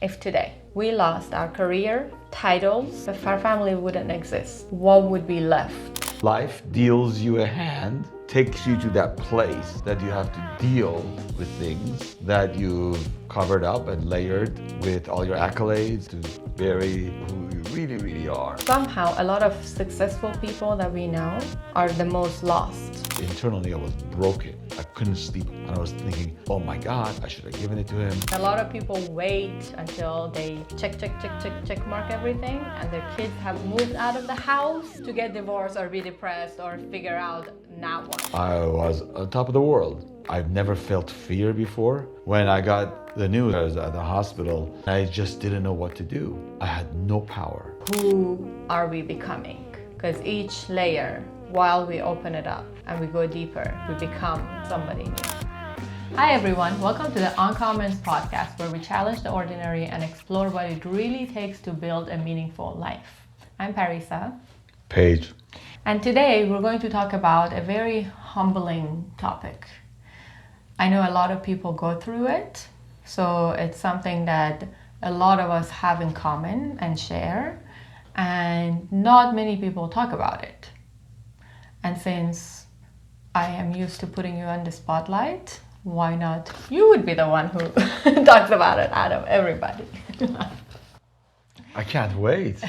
If today we lost our career, titles, if our family wouldn't exist, what would be left? Life deals you a hand, takes you to that place that you have to deal with things that you've covered up and layered with all your accolades to bury who you really are. Somehow, a lot of successful people that we know are the most lost. Internally, I was broken. I couldn't sleep. And I was thinking, oh my God, I should have given it to him. A lot of people wait until they check mark everything, and their kids have moved out of the house to get divorced or be depressed or figure out now what. I was on top of the world. I've never felt fear before. When I got the news I was at the hospital, I just didn't know what to do. I had no power. Who are we becoming? Because each layer, while we open it up and we go deeper, we become somebody new. Hi everyone, welcome to the Uncommons podcast, where we challenge the ordinary and explore what it really takes to build a meaningful life. I'm Parisa. Paige. And today we're going to talk about a very humbling topic. I know a lot of people go through it, so it's something that a lot of us have in common and share, and not many people talk about it. And since I am used to putting you on the spotlight, why not you would be the one who talks about it out of everybody? I can't wait.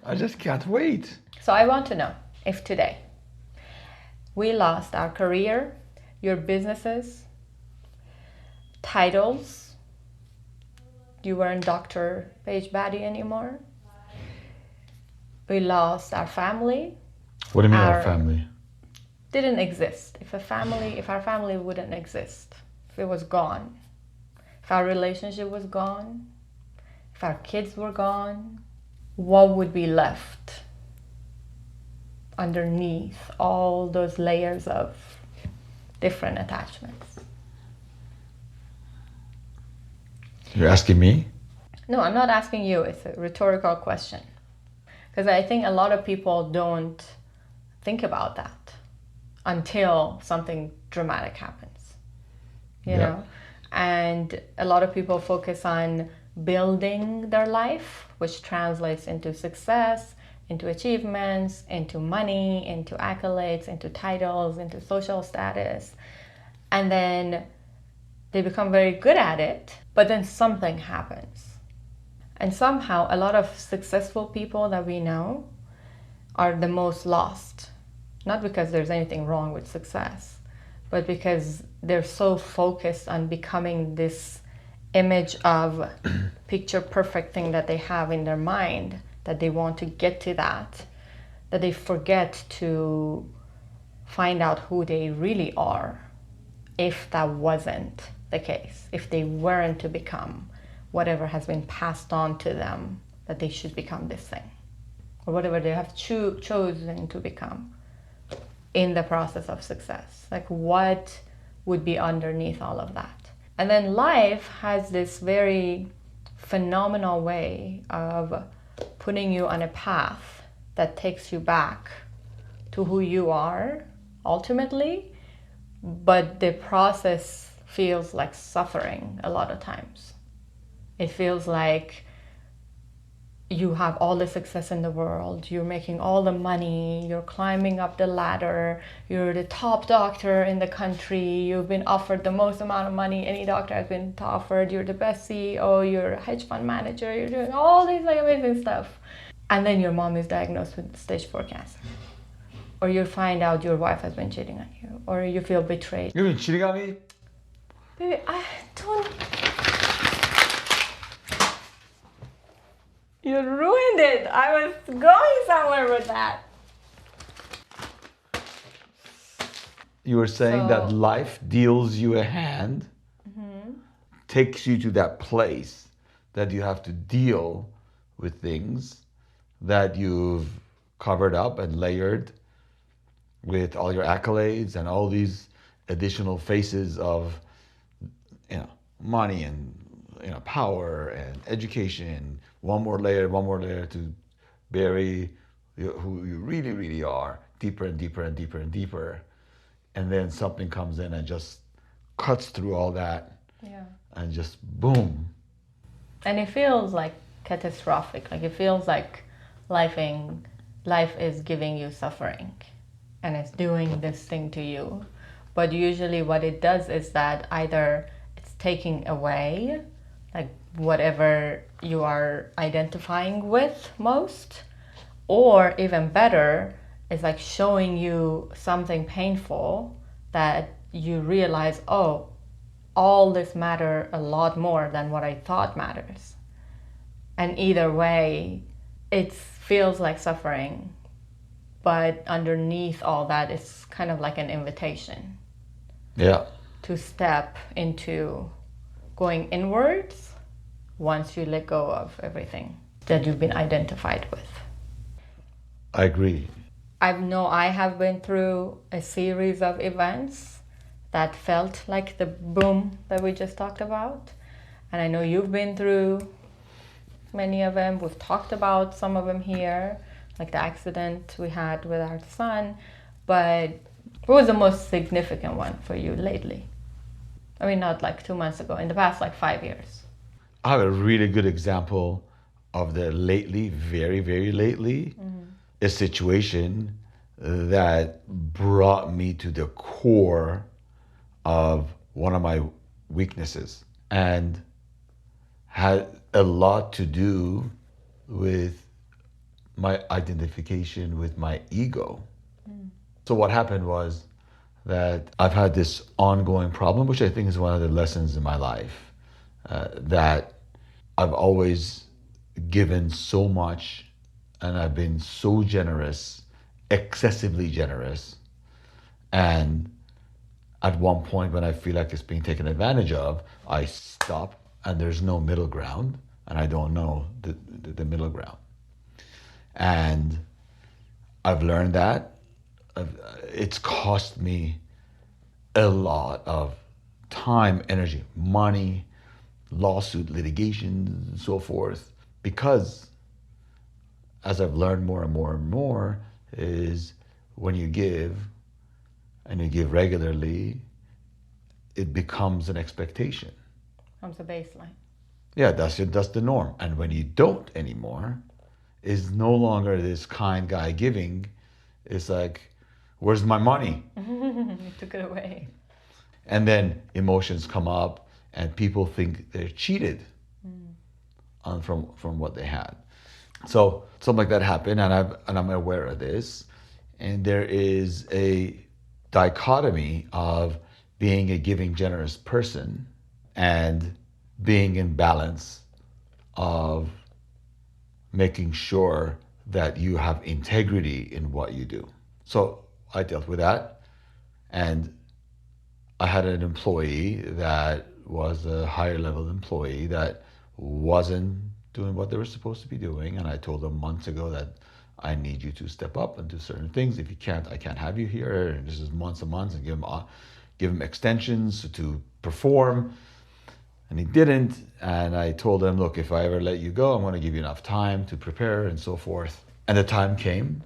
I just can't wait. So I want to know, if today we lost our career, your businesses, titles, you weren't Dr. Paige Batty anymore, we lost our family. What do you mean our family? Didn't exist. If our family wouldn't exist, if it was gone, if our relationship was gone, if our kids were gone, what would be left underneath all those layers of different attachments? You're asking me? No, I'm not asking you. It's a rhetorical question. Because I think a lot of people don't think about that until something dramatic happens, you know? And a lot of people focus on building their life, which translates into success, into achievements, into money, into accolades, into titles, into social status. And then they become very good at it, but then something happens. And somehow a lot of successful people that we know are the most lost. Not because there's anything wrong with success, but because they're so focused on becoming this image of picture perfect thing that they have in their mind, that they want to get to that they forget to find out who they really are if that wasn't the case, if they weren't to become whatever has been passed on to them, that they should become this thing, or whatever they have chosen to become in the process of success. Like, what would be underneath all of that? And then life has this very phenomenal way of putting you on a path that takes you back to who you are ultimately, but the process feels like suffering a lot of times. It feels like you have all the success in the world, you're making all the money, you're climbing up the ladder, you're the top doctor in the country, you've been offered the most amount of money any doctor has been offered, you're the best CEO, you're a hedge fund manager, you're doing all these like amazing stuff. And then your mom is diagnosed with stage 4 cancer. Or you find out your wife has been cheating on you, or you feel betrayed. You've been cheating on me? Baby, I don't... You ruined it. I was going somewhere with that. You were saying that life deals you a hand, takes you to that place that you have to deal with things that you've covered up and layered with all your accolades and all these additional faces of, money and, power and education. One more layer to bury who you really are, deeper and deeper and deeper and deeper. And then something comes in and just cuts through all that. Yeah. And just boom. And it feels like catastrophic. Like it feels like life is giving you suffering and it's doing this thing to you. But usually what it does is that either it's taking away like whatever you are identifying with most, or even better, is like showing you something painful that you realize, oh, all this matter a lot more than what I thought matters. And either way, it feels like suffering, but underneath all that, it's kind of like an invitation. Yeah. To step into going inwards once you let go of everything that you've been identified with. I agree. I know I have been through a series of events that felt like the boom that we just talked about. And I know you've been through many of them. We've talked about some of them here, like the accident we had with our son. But what was the most significant one for you lately? I mean, not like 2 months ago, in the past like 5 years. I have a really good example of the lately, very, very lately, a situation that brought me to the core of one of my weaknesses and had a lot to do with my identification with my ego. So what happened was that I've had this ongoing problem, which I think is one of the lessons in my life, that I've always given so much and I've been so generous, excessively generous. And at one point when I feel like it's being taken advantage of, I stop and there's no middle ground and I don't know the middle ground. And I've learned that. It's cost me a lot of time, energy, money, lawsuit, litigation, and so forth, because as I've learned more and more and more, is when you give and you give regularly, it becomes an expectation. Becomes a baseline. Yeah, that's the norm. And when you don't anymore, is no longer this kind guy giving. It's like, where's my money? You took it away. And then emotions come up and people think they're cheated from what they had. So something like that happened, and I'm aware of this. And there is a dichotomy of being a giving, generous person and being in balance of making sure that you have integrity in what you do. So I dealt with that, and I had an employee that was a higher level employee that wasn't doing what they were supposed to be doing. And I told them months ago that I need you to step up and do certain things. If you can't, I can't have you here. And this is months and months, and give him extensions to perform. And he didn't. And I told him, look, if I ever let you go, I'm going to give you enough time to prepare and so forth. And the time came,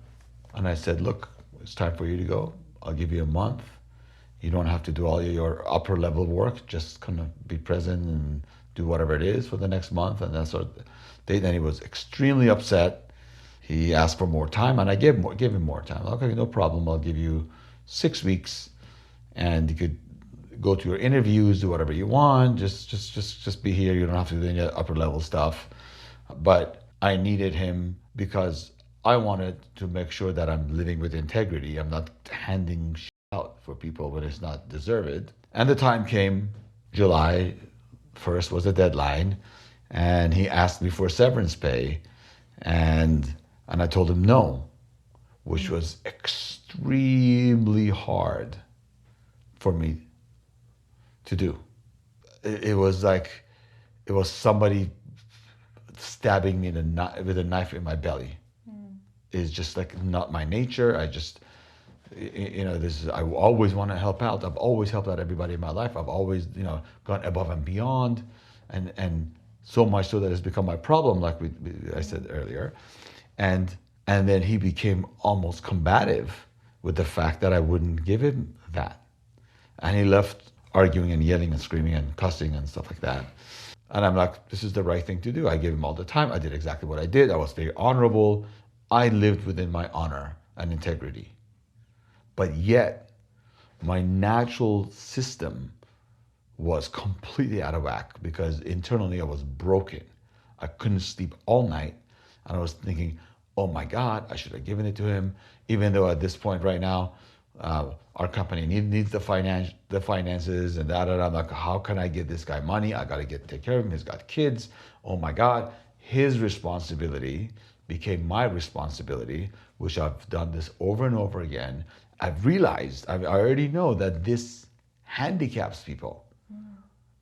and I said, look, it's time for you to go. I'll give you a month. You don't have to do all your upper level work. Just kind of be present and do whatever it is for the next month. And that sort of thing. Then he was extremely upset. He asked for more time, and I gave him more time. Okay, no problem. I'll give you 6 weeks, and you could go to your interviews, do whatever you want. Just be here. You don't have to do any upper level stuff. But I needed him because I wanted to make sure that I'm living with integrity. I'm not handing shit out for people when it's not deserved. And the time came. July 1st was the deadline, and he asked me for severance pay, and I told him no, which was extremely hard for me to do. It was like it was somebody stabbing me with a knife in my belly. It's just like not my nature. I always want to help out. I've always helped out everybody in my life. I've always, gone above and beyond, and so much so that it's become my problem, like I said earlier. And then he became almost combative with the fact that I wouldn't give him that. And he left arguing and yelling and screaming and cussing and stuff like that. And I'm like, this is the right thing to do. I gave him all the time. I did exactly what I did. I was very honorable. I lived within my honor and integrity. But yet, my natural system was completely out of whack because internally I was broken. I couldn't sleep all night. And I was thinking, oh my God, I should have given it to him. Even though at this point right now, our company needs the finances and that. I'm like, how can I give this guy money? I got to take care of him. He's got kids. Oh my God. His responsibility became my responsibility, which I've done this over and over again. I've realized, I already know that this handicaps people.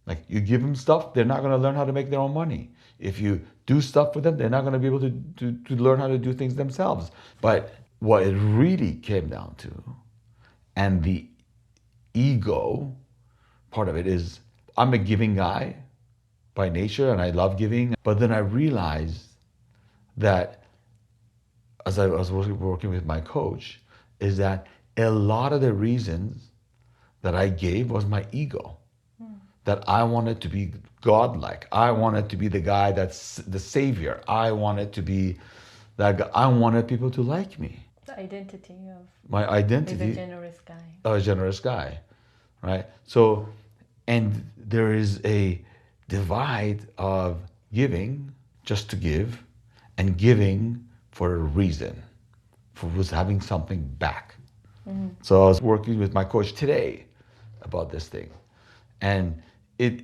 Like you give them stuff, they're not going to learn how to make their own money. If you do stuff with them, they're not going to be able to learn how to do things themselves. But what it really came down to, and the ego part of it is, I'm a giving guy by nature and I love giving. But then I realized that as I was working with my coach, is that a lot of the reasons that I gave was my ego. That I wanted to be godlike. I wanted to be the guy that's the savior. I wanted to be that guy. I wanted people to like me. The identity of my identity is a generous guy. A generous guy, right? So, and there is a divide of giving just to give and giving for a reason, for was having something back. Mm-hmm. So I was working with my coach today about this thing. And it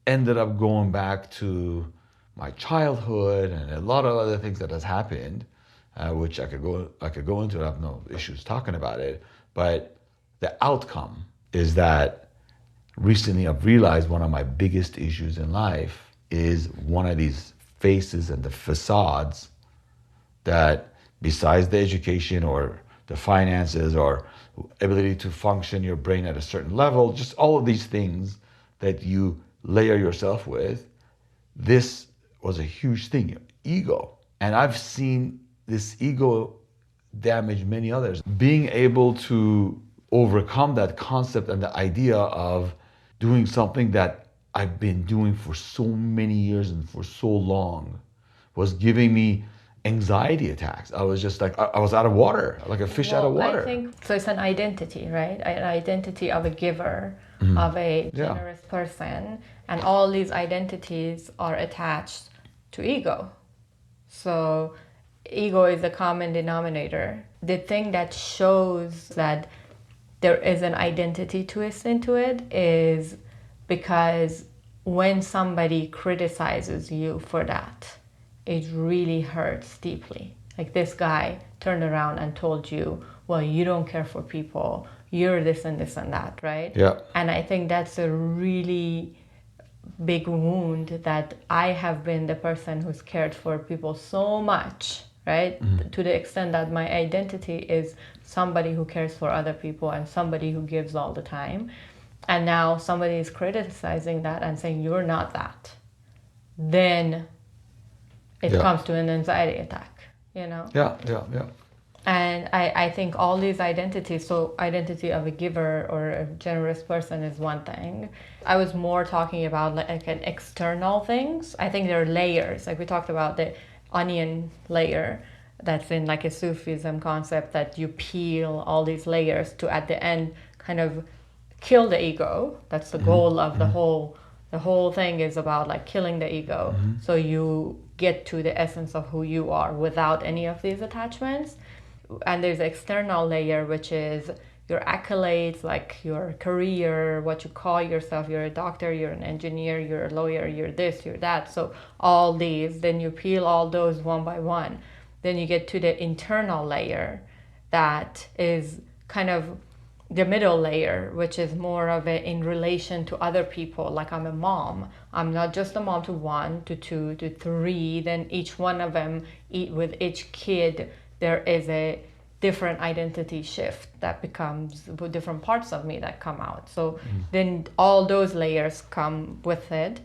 ended up going back to my childhood and a lot of other things that has happened, which I could go into. I have no issues talking about it. But the outcome is that recently I've realized one of my biggest issues in life is one of these faces and the facades that, besides the education or the finances or ability to function your brain at a certain level, just all of these things that you layer yourself with, this was a huge thing, ego. And I've seen this ego damage many others. Being able to overcome that concept and the idea of doing something that I've been doing for so many years and for so long was giving me anxiety attacks. I was just like, I was out of water, like a fish out of water. I think, so it's an identity, right? An identity of a giver, of a generous person. And all these identities are attached to ego. So ego is a common denominator. The thing that shows that there is an identity twist into it is because when somebody criticizes you for that, it really hurts deeply. Like this guy turned around and told you, well, you don't care for people, you're this and this and that, right? Yeah. And I think that's a really big wound, that I have been the person who's cared for people so much, right? To the extent that my identity is somebody who cares for other people and somebody who gives all the time. And now somebody is criticizing that and saying, you're not that. Then it comes to an anxiety attack, you know? Yeah. And I think all these identities, so identity of a giver or a generous person is one thing. I was more talking about like an external things. I think there are layers. Like we talked about the onion layer that's in like a Sufism concept, that you peel all these layers to at the end kind of kill the ego. That's the goal of the whole thing is about like killing the ego. So you get to the essence of who you are without any of these attachments. And there's an external layer, which is your accolades, like your career, what you call yourself. You're a doctor, you're an engineer, you're a lawyer, you're this, you're that. So all these, then you peel all those one by one. Then you get to the internal layer that is kind of the middle layer, which is more of a in relation to other people. Like I'm a mom. I'm not just a mom to 1, to 2, to 3. Then each one of them, with each kid, there is a different identity shift that becomes different parts of me that come out. So then all those layers come with it.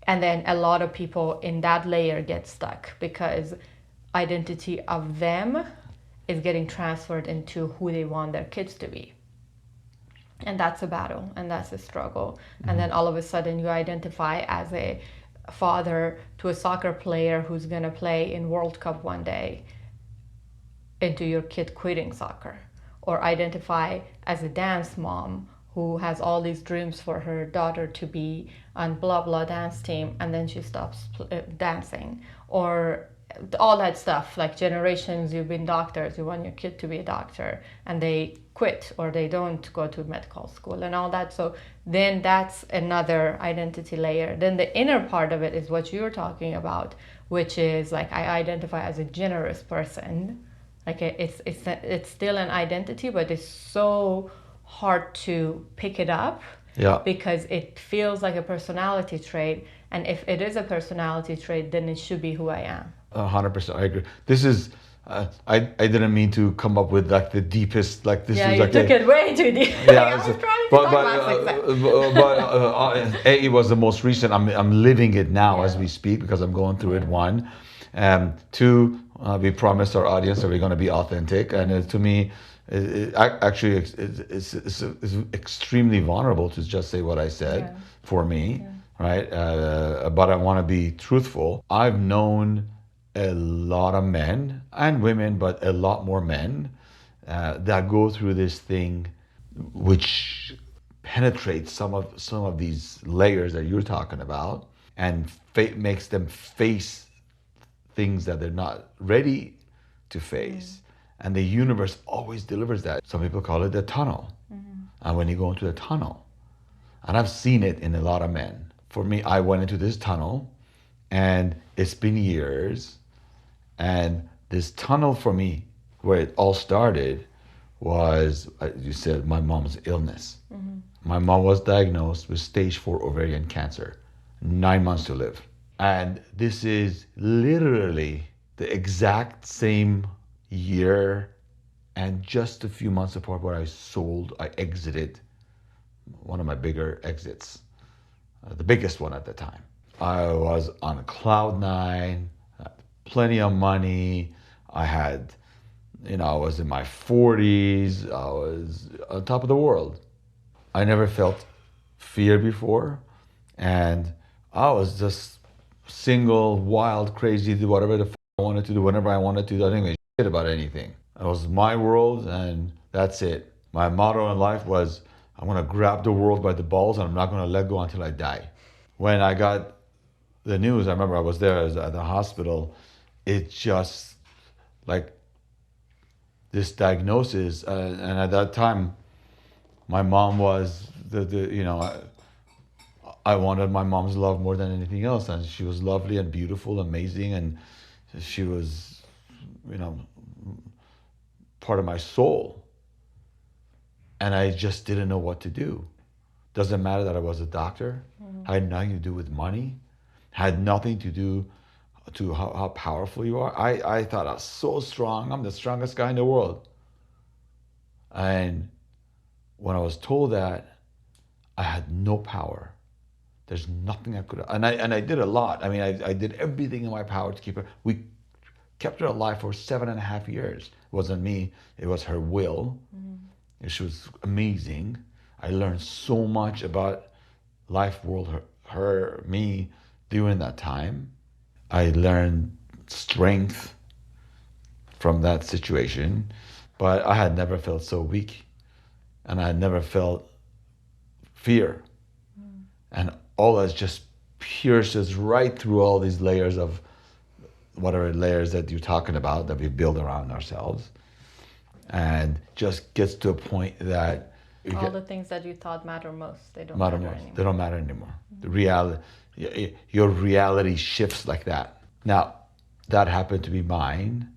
And then a lot of people in that layer get stuck because identity of them is getting transferred into who they want their kids to be. And that's a battle and that's a struggle. And then all of a sudden you identify as a father to a soccer player who's going to play in World Cup one day into your kid quitting soccer, or identify as a dance mom who has all these dreams for her daughter to be on blah blah dance team and then she stops dancing, or all that stuff. Like generations you've been doctors, you want your kid to be a doctor and they quit or they don't go to medical school and all that. So then that's another identity layer. Then the inner part of it is what you're talking about, which is like I identify as a generous person. Like it's still an identity, but it's so hard to pick it up. Yeah. Because it feels like a personality trait, and if it is a personality trait, then it should be who I am. 100%, I agree. This is, I didn't mean to come up with like the deepest, like this Yeah, is you like took it way too deep. Yeah, I was trying to talk about success. it was the most recent. I'm living it now as Yeah. we speak because I'm going through it. One, two. We promised our audience that we're going to be authentic, and to me, it's extremely vulnerable to just say what I said. Yeah. For me, right? But I want to be truthful. I've known a lot of men and women, but a lot more men that go through this thing, which penetrates some of these layers that you're talking about, and makes them face things that they're not ready to face. And the universe always delivers that. Some people call it the tunnel. And when you go into the tunnel, and I've seen it in a lot of men. For me, I went into this tunnel, and it's been years. And this tunnel for me, where it all started, was, you said, my mom's illness. My mom was diagnosed with stage 4 ovarian cancer, 9 months to live. And this is literally the exact same year and just a few months apart where I exited one of my bigger exits, the biggest one at the time. I was on cloud nine, plenty of money. I was in my 40s. I was on top of the world. I never felt fear before. And I was just single, wild, crazy, do whatever the I wanted to do, whenever I wanted to. I didn't give a shit about anything. It was my world, and that's it. My motto in life was, I'm going to grab the world by the balls, and I'm not going to let go until I die. When I got the news, I remember I was there at the hospital. It just, like, this diagnosis, and at that time, my mom was I wanted my mom's love more than anything else, and she was lovely and beautiful, amazing, and she was, part of my soul. And I just didn't know what to do. Doesn't matter that I was a doctor. Had nothing to do with money. Had nothing to do to how powerful you are. I thought I was so strong. I'm the strongest guy in the world. And when I was told that, I had no power. There's nothing I could. And I did a lot. I mean, I did everything in my power to keep her. We kept her alive for 7.5 years. It wasn't me. It was her will. She was amazing. I learned so much about life, world, me during that time. I learned strength from that situation, but I had never felt so weak, and I had never felt fear. And all that just pierces right through all these layers of whatever layers that you're talking about that we build around ourselves, and just gets to a point that all the things that you thought matter most, they don't matter matter most. anymore. They don't matter anymore. The reality, your reality shifts like that. Now, that happened to be mine,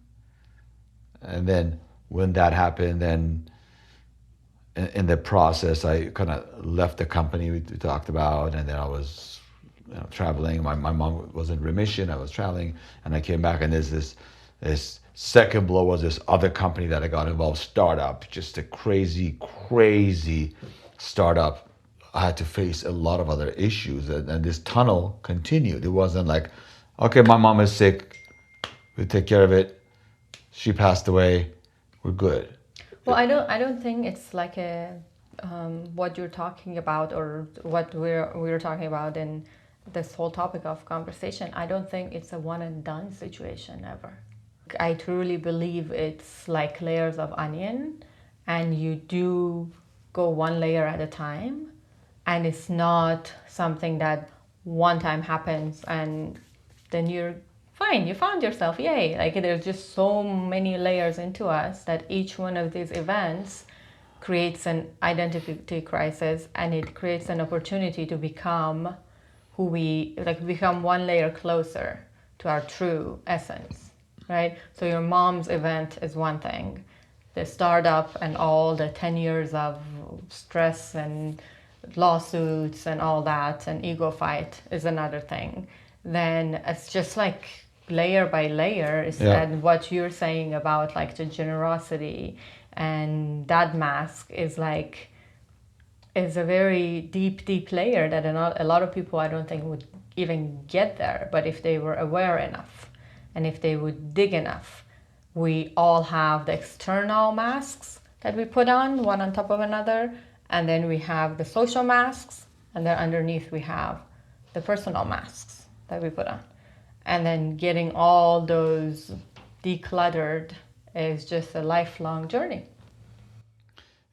and then when that happened, then in the process, I kind of left the company we talked about, and then I was traveling. My mom was in remission. I was traveling, and I came back, and there's this second blow was this other company that I got involved, startup, just a crazy startup. I had to face a lot of other issues, and this tunnel continued. It wasn't like, okay, my mom is sick, we take care of it. She passed away, we're good. Well, I don't think it's like what you're talking about, or what we're talking about in this whole topic of conversation, I don't think it's a one and done situation ever. I truly believe it's like layers of onion, and you do go one layer at a time, and it's not something that one time happens and then you're fine, you found yourself, yay. Like, there's just so many layers into us that each one of these events creates an identity crisis, and it creates an opportunity to become who we, like, become one layer closer to our true essence, right? So your mom's event is one thing, the startup and all the 10 years of stress and lawsuits and all that and ego fight is another thing. Then it's just like layer by layer is, Yeah. and what you're saying about like the generosity and that mask is like, is a very deep layer that a lot of people I don't think would even get there. But if they were aware enough and if they would dig enough, we all have the external masks that we put on one on top of another, and then we have the social masks, and then underneath we have the personal masks that we put on. And then getting all those decluttered is just a lifelong journey.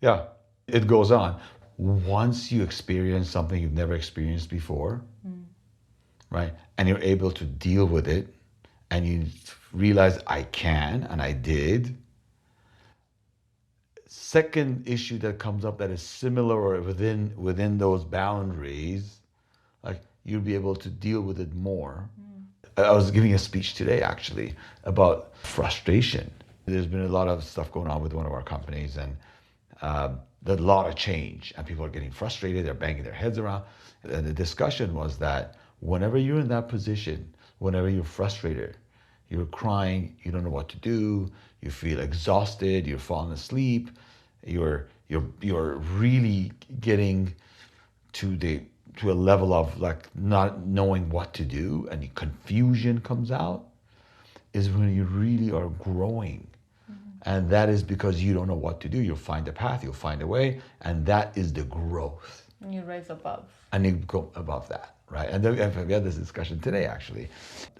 Yeah, it goes on. Once you experience something you've never experienced before, right, and you're able to deal with it, and you realize I can, and I did. Second issue that comes up that is similar or within those boundaries, like, you'll be able to deal with it more. I was giving a speech today actually about frustration. There's been a lot of stuff going on with one of our companies, and there's a lot of change, and people are getting frustrated. They're banging their heads around. And the discussion was that whenever you're in that position, whenever you're frustrated, you're crying, you don't know what to do, you feel exhausted, you're falling asleep, you're really getting to a level of like not knowing what to do, and confusion comes out, is when you really are growing. And that is because you don't know what to do. You'll find a path, you'll find a way, and that is the growth. And you rise above. And you go above that, right? And then we had this discussion today, actually.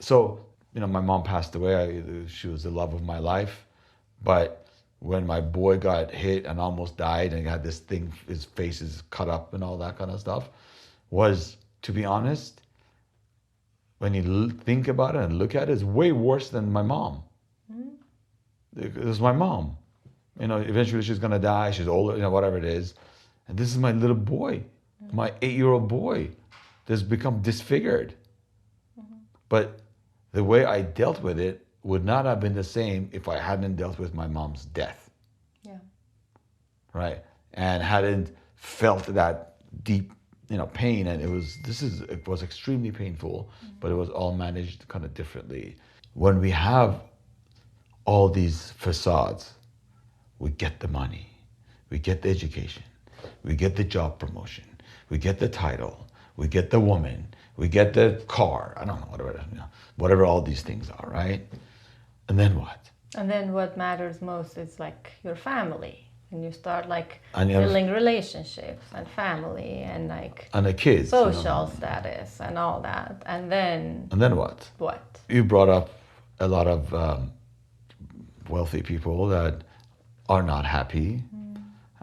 So, my mom passed away. She was the love of my life. But when my boy got hit and almost died, and he had this thing, his face is cut up and all that kind of stuff, was, to be honest, when you think about it and look at it, it's way worse than my mom. It was my mom. Eventually she's going to die. She's older, whatever it is. And this is my little boy, my 8-year-old boy that's become disfigured. But the way I dealt with it would not have been the same if I hadn't dealt with my mom's death. Yeah. Right? And hadn't felt that deep, pain. And it was extremely painful, but it was all managed kind of differently. When we have all these facades, we get the money, we get the education, we get the job promotion, we get the title, we get the woman, we get the car, I don't know, whatever all these things are, right? And then what? And then what matters most is like your family. And you start like And building relationships and family and like the kids, social status and all that. And then what? What? You brought up a lot of wealthy people that are not happy.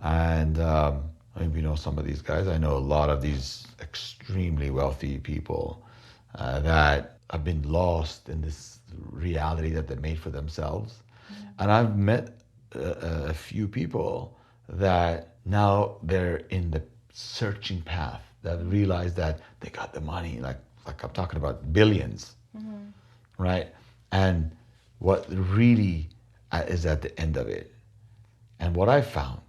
And some of these guys. I know a lot of these extremely wealthy people that have been lost in this reality that they made for themselves. And I've met a few people that now they're in the searching path, that realize that they got the money, like I'm talking about billions, right? And what really is at the end of it. And what I found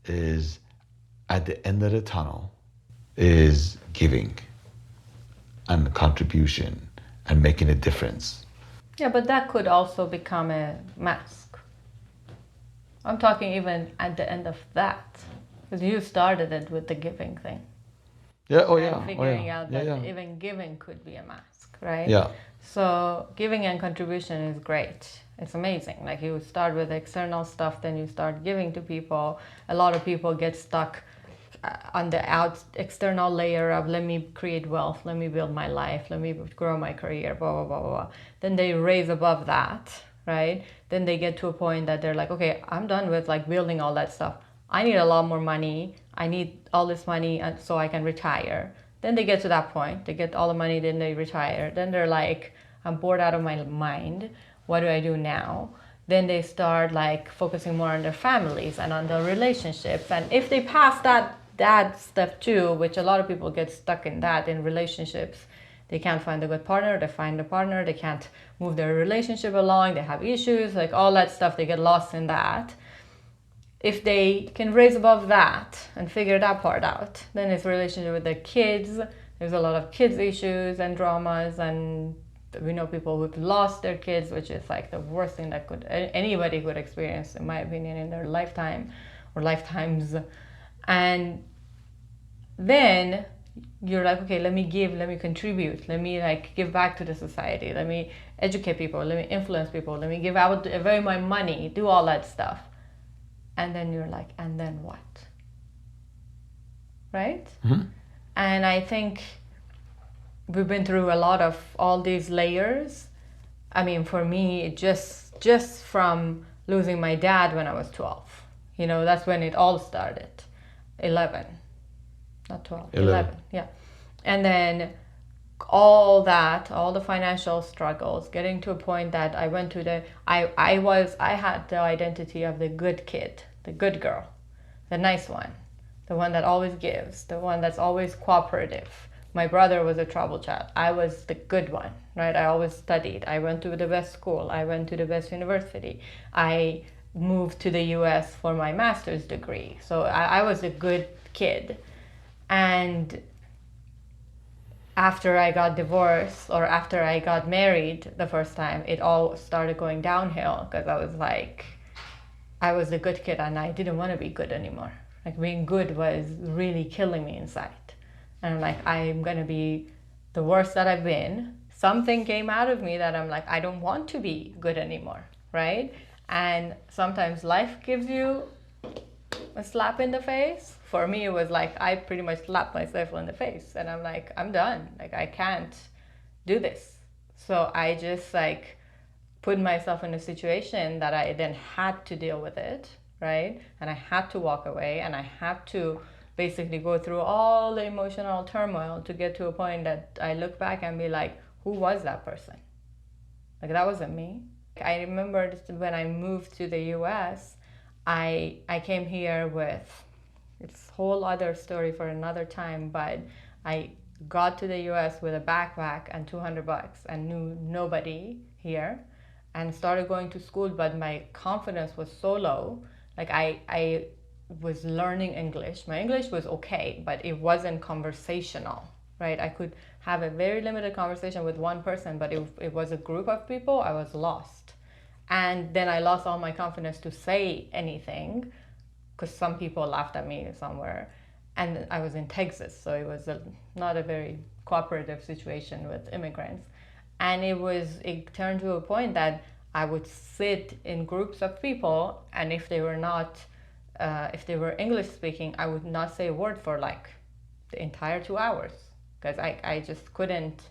is at the end of the tunnel is giving and contribution and making a difference. Yeah, but that could also become a mask. I'm talking even at the end of that, because you started it with the giving thing. Yeah, And figuring out that even giving could be a mask, right? Yeah. So giving and contribution is great. It's amazing. Like you start with external stuff, then you start giving to people. A lot of people get stuck on the external layer of let me create wealth, let me build my life, let me grow my career, blah, blah, blah, blah, blah. Then they raise above that, right? Then they get to a point that they're like, okay, I'm done with like building all that stuff. I need a lot more money. I need all this money so I can retire. Then they get to that point. They get all the money, then they retire. Then they're like, I'm bored out of my mind. What do I do now? Then they start like focusing more on their families and on their relationships. And if they pass that step too, which a lot of people get stuck in that in relationships, they can't find a good partner, they find a partner, they can't move their relationship along, they have issues, like all that stuff, they get lost in that. If they can raise above that and figure that part out, then it's relationship with their kids. There's a lot of kids issues and dramas, and we know people who've lost their kids, which is like the worst thing that anybody could experience, in my opinion, in their lifetime or lifetimes. And then you're like, okay, let me give, let me contribute, let me like give back to the society, let me educate people, let me influence people, let me give out my money, do all that stuff. And then you're like, and then what? Right? Mm-hmm. And I think we've been through a lot of all these layers. I mean, for me, just from losing my dad when I was 12, that's when it all started. 11, not 12, 11, yeah. And then all the financial struggles, getting to a point that I went to I had the identity of the good kid, the good girl, the nice one, the one that always gives, the one that's always cooperative. My brother was a trouble child. I was the good one, right? I always studied. I went to the best school. I went to the best university. I moved to the US for my master's degree. So I was a good kid. And after I got divorced or after I got married the first time, it all started going downhill because I was like, I was the good kid and I didn't want to be good anymore. Like being good was really killing me inside. And I'm like, I'm going to be the worst that I've been. Something came out of me that I'm like, I don't want to be good anymore, right? And sometimes life gives you a slap in the face. For me, it was like I pretty much slapped myself in the face. And I'm like, I'm done. Like, I can't do this. So I just like put myself in a situation that I then had to deal with it, right? And I had to walk away and I had to basically go through all the emotional turmoil to get to a point that I look back and be like, who was that person? Like, that wasn't me. I remember when I moved to the US, I came here with, it's a whole other story for another time, but I got to the US with a backpack and $200 and knew nobody here and started going to school, but my confidence was so low. Like I was learning English. My English was okay, but it wasn't conversational, right? I could have a very limited conversation with one person, but if it was a group of people, I was lost. And then I lost all my confidence to say anything because some people laughed at me somewhere. And I was in Texas, so it was not a very cooperative situation with immigrants. And it turned to a point that I would sit in groups of people, and if they were English speaking, I would not say a word for like the entire 2 hours because I just couldn't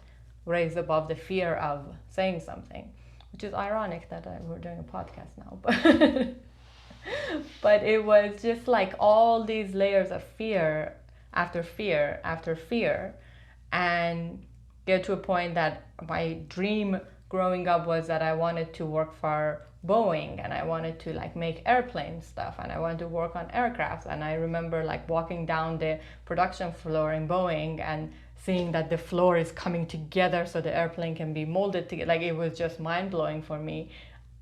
raise above the fear of saying something, which is ironic that we're doing a podcast now. But it was just like all these layers of fear after fear after fear, and get to a point that my dream growing up was that I wanted to work for Boeing and I wanted to like make airplane stuff and I wanted to work on aircraft. And I remember like walking down the production floor in Boeing and seeing that the floor is coming together so the airplane can be molded together. Like it was just mind-blowing for me.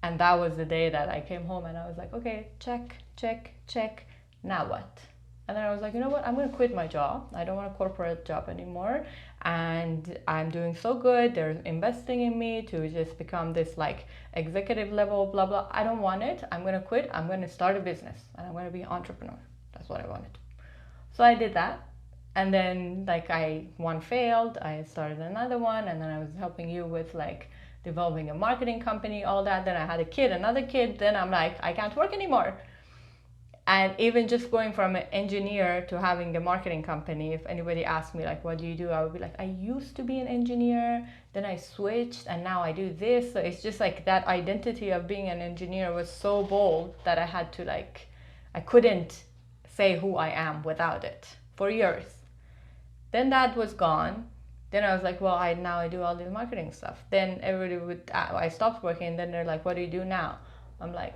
And that was the day that I came home and I was like, okay, check, check, check. Now what? And then I was like, you know what? I'm going to quit my job. I don't want a corporate job anymore. And I'm doing so good. They're investing in me to just become this like executive level, blah, blah. I don't want it. I'm going to quit. I'm going to start a business and I'm going to be an entrepreneur. That's what I wanted. So I did that. And then like one failed. I started another one. And then I was helping you with like developing a marketing company, all that. Then I had a kid, another kid. Then I'm like, I can't work anymore. And even just going from an engineer to having a marketing company, if anybody asked me like, what do you do? I would be like, I used to be an engineer, then I switched, and now I do this. So it's just like that identity of being an engineer was so bold that I had to like, I couldn't say who I am without it for years. Then that was gone. Then I was like, well, now I do all this marketing stuff. Then everybody would, I stopped working. Then they're like, what do you do now? I'm like,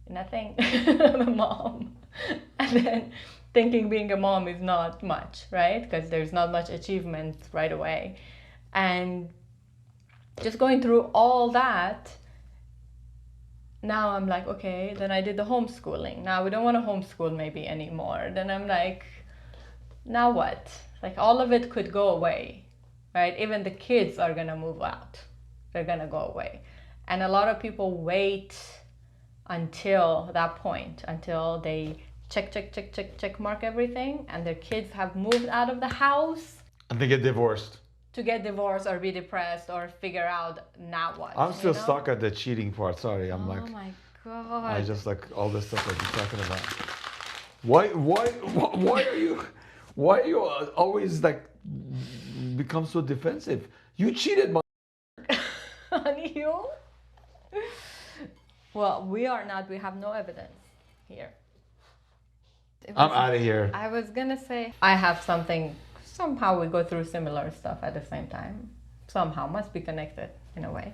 nothing. I'm a mom. And then thinking being a mom is not much, right? Because there's not much achievement right away. And just going through all that, now I'm like, okay, then I did the homeschooling. Now we don't want to homeschool maybe anymore. Then I'm like, now what? Like all of it could go away, right? Even the kids are gonna move out. They're gonna go away. And a lot of people wait until that point, until they check mark everything and their kids have moved out of the house. And they get divorced. To get divorced or be depressed or figure out now what. I'm still stuck at the cheating part. Sorry, I'm like. Oh my God. I just like all this stuff that you're talking about. Why are you always like become so defensive? You cheated, On you? Well, we are not. We have no evidence here. I'm out of here. I was gonna say I have something. Somehow we go through similar stuff at the same time. Somehow must be connected in a way.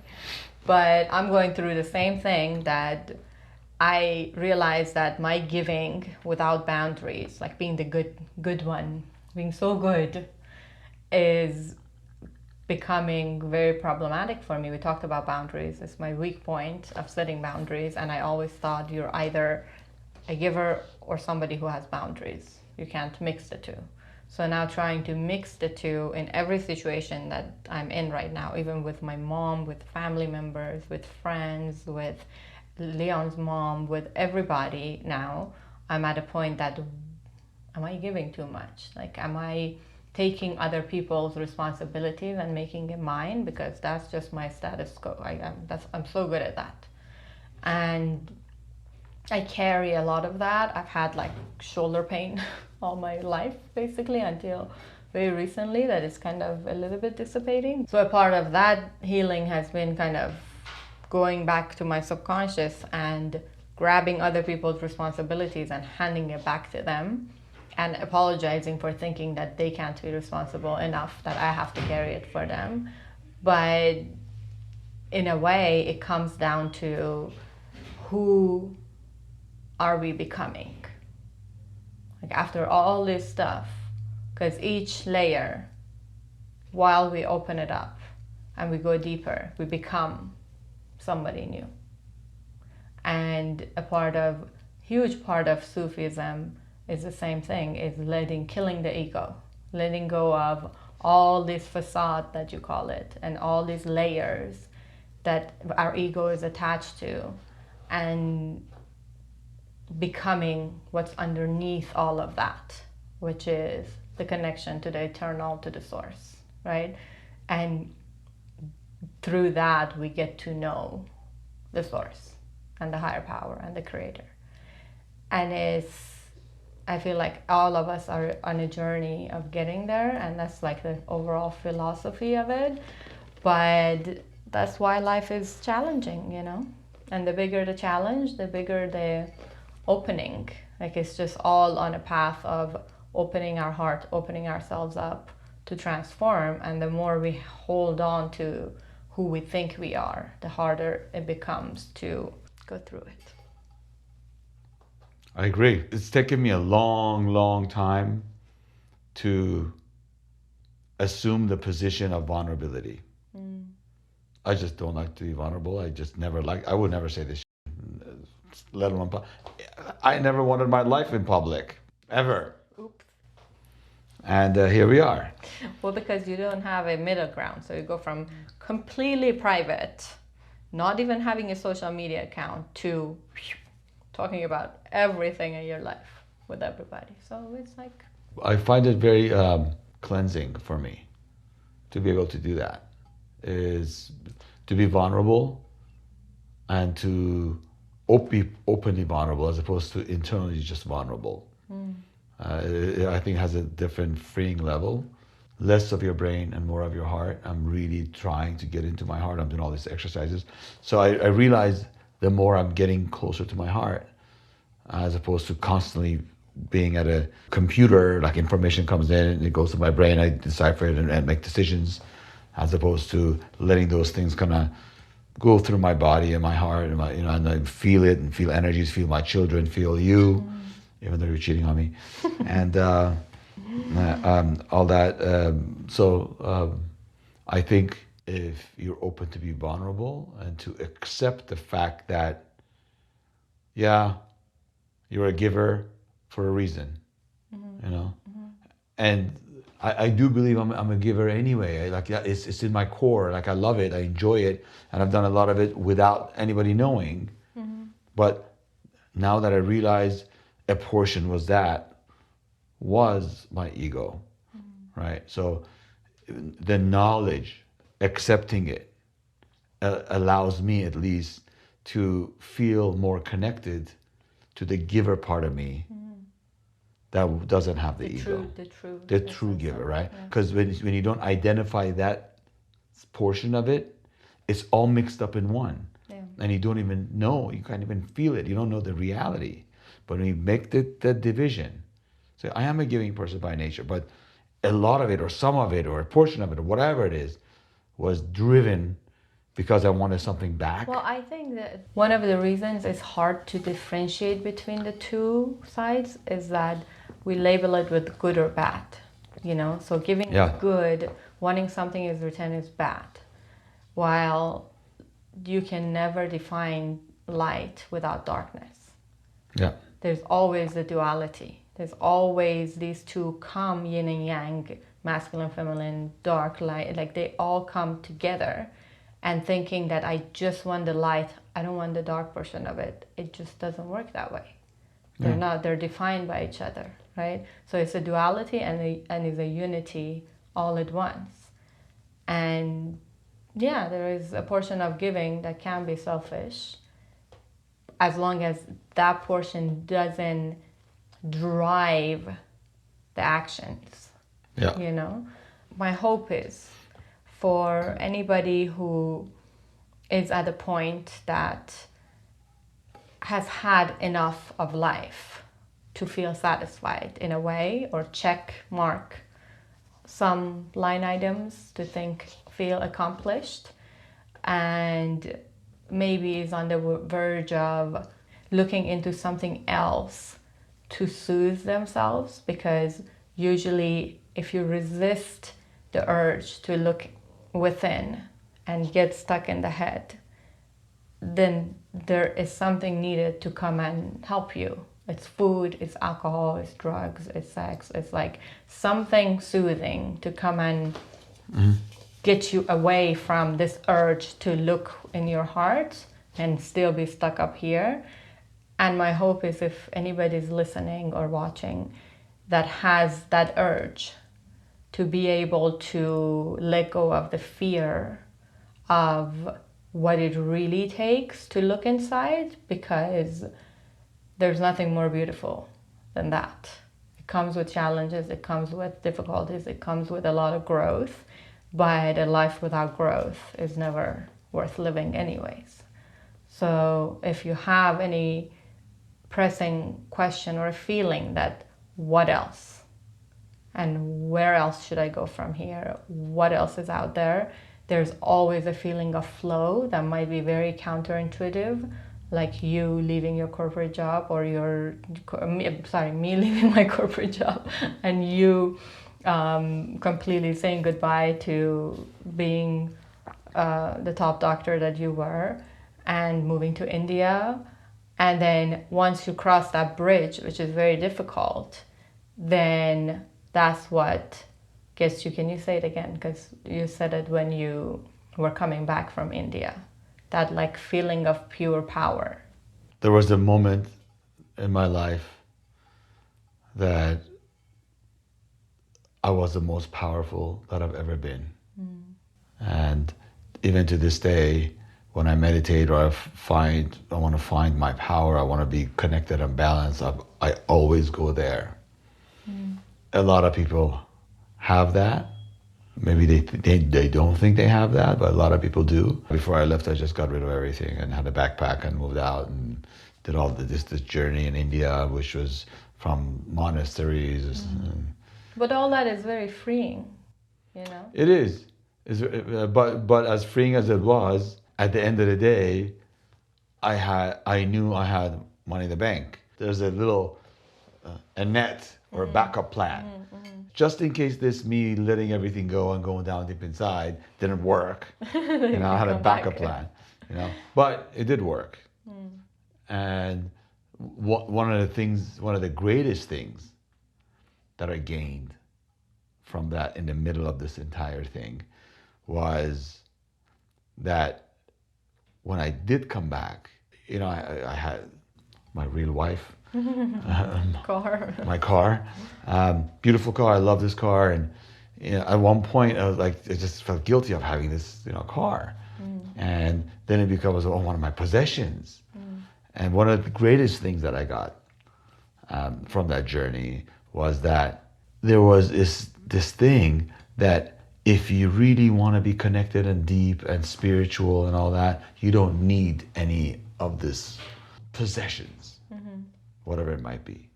But I'm going through the same thing that I realized that my giving without boundaries, like being the good one, being so good, is becoming very problematic for me. We talked about boundaries. It's my weak point of setting boundaries, and I always thought you're either a giver or somebody who has boundaries. You can't mix the two. So now trying to mix the two in every situation that I'm in right now, even with my mom, with family members, with friends, with Leon's mom, with everybody now, I'm at a point that, am I giving too much? Like, am I taking other people's responsibilities and making it mine? Because that's just my status quo. I'm so good at that. And I carry a lot of that. I've had like shoulder pain all my life, basically, until very recently that is kind of a little bit dissipating. So a part of that healing has been kind of going back to my subconscious and grabbing other people's responsibilities and handing it back to them, and apologizing for thinking that they can't be responsible enough, that I have to carry it for them. But in a way, it comes down to who are we becoming? Like after all this stuff, because each layer, while we open it up and we go deeper, we become somebody new. And huge part of Sufism is the same thing, is killing the ego, letting go of all this facade that you call it, and all these layers that our ego is attached to, and becoming what's underneath all of that, which is the connection to the eternal, to the source, right? And through that, we get to know the source and the higher power and the creator. And I feel like all of us are on a journey of getting there, and that's like the overall philosophy of it. But that's why life is challenging, And the bigger the challenge, the bigger the opening. Like it's just all on a path of opening our heart, opening ourselves up to transform. And the more we hold on to who we think we are, the harder it becomes to go through it. I agree. It's taken me a long time to assume the position of vulnerability. I just don't like to be vulnerable. I would never say this shit, let alone, I never wanted my life in public, ever. Oops. And here we are. Well, because you don't have a middle ground. So you go from completely private, not even having a social media account, to talking about everything in your life with everybody. So it's like... I find it very cleansing for me to be able to do that. to be vulnerable and to be openly vulnerable as opposed to internally just vulnerable. I think it has a different freeing level. Less of your brain and more of your heart. I'm really trying to get into my heart. I'm doing all these exercises. So I realize the more I'm getting closer to my heart, as opposed to constantly being at a computer, like information comes in and it goes to my brain, I decipher it and make decisions, as opposed to letting those things kind of go through my body and my heart and and I feel it and feel energies, feel my children, feel you, even though you're cheating on me, and all that. I think if you're open to be vulnerable and to accept the fact that, yeah, you're a giver for a reason, and I do believe I'm a giver anyway. It's in my core. Like I love it, I enjoy it, and I've done a lot of it without anybody knowing. But now that I realize a portion was my ego, right? So the knowledge, accepting it, allows me at least to feel more connected to the giver part of me that doesn't have the ego. The true giver, right? Because when you don't identify that portion of it, it's all mixed up in one. Yeah. And you don't even know, you can't even feel it. You don't know the reality. But when you make the division, say, I am a giving person by nature, but a lot of it or some of it or a portion of it or whatever it is was driven because I wanted something back. Well, I think that one of the reasons it's hard to differentiate between the two sides is that we label it with good or bad, So giving is good, wanting something is returned is bad. While you can never define light without darkness. Yeah. There's always the duality. There's always these two come, yin and yang, masculine, feminine, dark, light, like they all come together. And thinking that I just want the light, I don't want the dark portion of it. It just doesn't work that way. They're defined by each other, right? So it's a duality and it's a unity all at once. And yeah, there is a portion of giving that can be selfish as long as that portion doesn't drive the actions. Yeah. My hope is for anybody who is at a point that has had enough of life to feel satisfied in a way, or check mark some line items to feel accomplished, and maybe is on the verge of looking into something else to soothe themselves, because usually if you resist the urge to look within and get stuck in the head, then there is something needed to come and help you. It's food, it's alcohol, it's drugs, it's sex. It's like something soothing to come and get you away from this urge to look in your heart and still be stuck up here. And my hope is if anybody's listening or watching that has that urge, to be able to let go of the fear of what it really takes to look inside, because there's nothing more beautiful than that. It comes with challenges, it comes with difficulties, it comes with a lot of growth, but a life without growth is never worth living anyways. So if you have any pressing question or feeling that what else? And where else should I go from here? What else is out there? There's always a feeling of flow that might be very counterintuitive, like you leaving your corporate job, or me leaving my corporate job, and you completely saying goodbye to being the top doctor that you were, and moving to India. And then once you cross that bridge, which is very difficult, then that's what gets you. Can you say it again? Because you said it when you were coming back from India. That like feeling of pure power. There was a moment in my life that I was the most powerful that I've ever been. And even to this day, when I meditate or I want to find my power, I want to be connected and balanced, I always go there. A lot of people have that. Maybe they don't think they have that, but a lot of people do. Before I left, I just got rid of everything and had a backpack and moved out and did all this journey in India, which was from monasteries. But all that is very freeing, It is. But as freeing as it was, at the end of the day, I knew I had money in the bank. There's a little a net or a backup plan. Just in case this me letting everything go and going down deep inside didn't work. I had a backup plan. But it did work. And one of the greatest things that I gained from that in the middle of this entire thing was that when I did come back, I had my real wife, my car, beautiful car. I love this car, and at one point I was like, I just felt guilty of having this, car, and then it becomes one of my possessions. And one of the greatest things that I got from that journey was that there was this thing that if you really want to be connected and deep and spiritual and all that, you don't need any of this possessions, whatever it might be.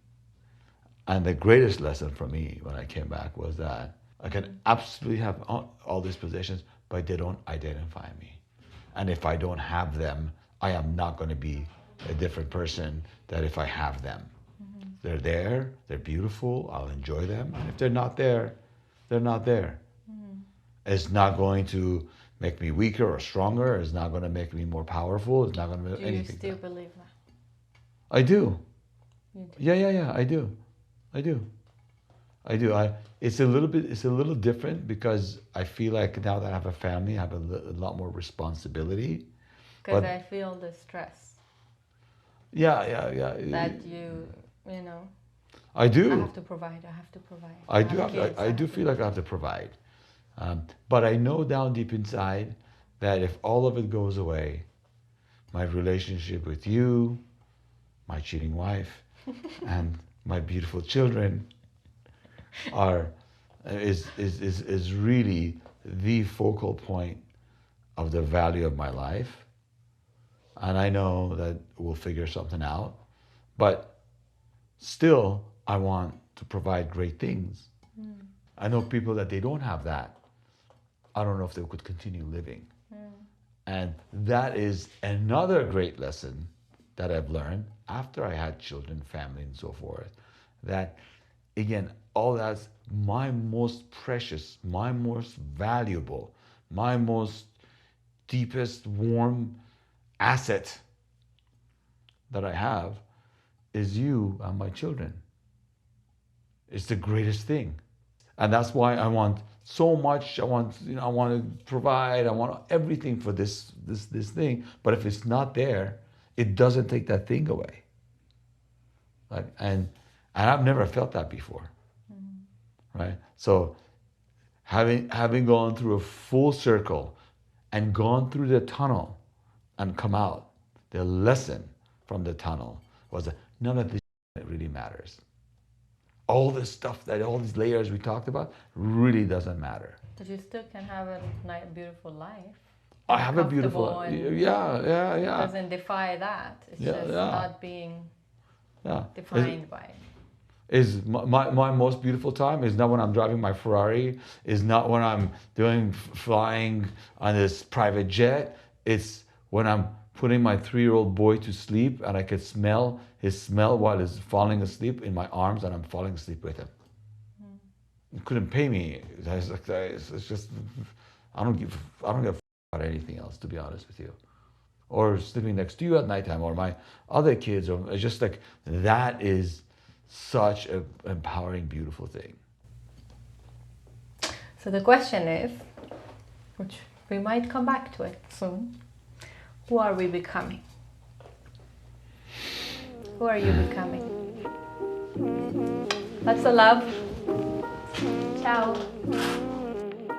And the greatest lesson for me when I came back was that I can absolutely have all these possessions, but they don't identify me. And if I don't have them, I am not going to be a different person than if I have them. They're there, they're beautiful, I'll enjoy them. And if they're not there, they're not there. It's not going to make me weaker or stronger. It's not going to make me more powerful. It's not going to do anything. Do you still believe that? I do. You do? Yeah, I do. It's a little different because I feel like now that I have a family, I have a lot more responsibility. Because I feel the stress. Yeah. That you know. I do. I have to provide. I do feel like I have to provide. But I know down deep inside that if all of it goes away, my relationship with you, my cheating wife, and my beautiful children is really the focal point of the value of my life. And I know that we'll figure something out. But still, I want to provide great things. I know people that they don't have that. I don't know if they could continue living. And that is another great lesson that I've learned after I had children, family, and so forth. That, again, all that's my most precious, my most valuable, my most deepest, warm asset that I have is you and my children. It's the greatest thing. And that's why I want so much. I want to provide. I want everything for this thing. But if it's not there, it doesn't take that thing away. And I've never felt that before, right? So having gone through a full circle and gone through the tunnel and come out, the lesson from the tunnel was that none of this really matters. All this stuff, all these layers we talked about, really doesn't matter. But you still can have a nice, beautiful life. I have a beautiful, yeah. It doesn't defy that. It's just not being defined by it. Is my most beautiful time is not when I'm driving my Ferrari, is not when I'm flying on this private jet. It's when I'm putting my 3-year-old boy to sleep and I could smell his smell while he's falling asleep in my arms and I'm falling asleep with him. You couldn't pay me. It's just, I don't give a about anything else, to be honest with you. Or sleeping next to you at nighttime, or my other kids, or it's just like, that is such an empowering, beautiful thing. So the question is, which we might come back to it soon, who are we becoming? Who are you becoming? Lots of love. Ciao.